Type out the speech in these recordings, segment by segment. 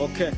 Okay.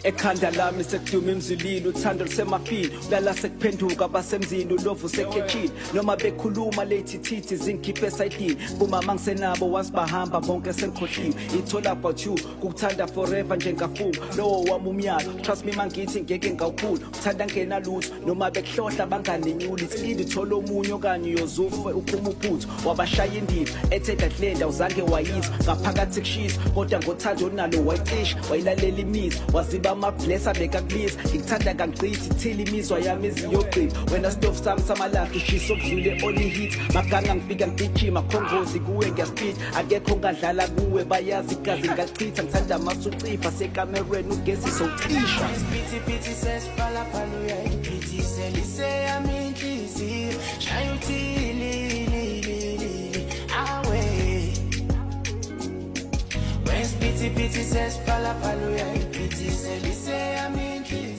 Ekhanda lami sekuduma imzililo uthando lusemafini ulala sekuphenduka basemzini ulovu sekhethini noma bekhuluma late thithi zingikhiphe esayidini umama ngisenabo wasibahamba bonke senkhohliwe ithola about you kukuthanda forever njengafunga lowo wami umyalo trust me mangithi ngeke ngawukhula uthanda ngena lutho noma bekuhlohla banganenyuli isidi thola omunye okanye uyozufe uphuma uphutho wabashaya indima ethe dahlenda uzange wayizwa ngaphakathi kushisa kodwa ngothando onalo wayicisha wayilalela imizwa waziba amablessa bekakubiza ngikuthanda kangqithi thila imizwa yami eziyogqina wena stove sami samalaphi ushisa okudlule only hit maganga ngifika ngigijima khongozi kuwe ngiyaspid akekho ngadlala kuwe bayazi igazi ngachitha ngithanda amasucifa sekamerweni ugesi socisha Piti sespala paluya piti selise yami inhliziyo shaya uthili awe Piti sespala paluya piti selise yami inhliziyo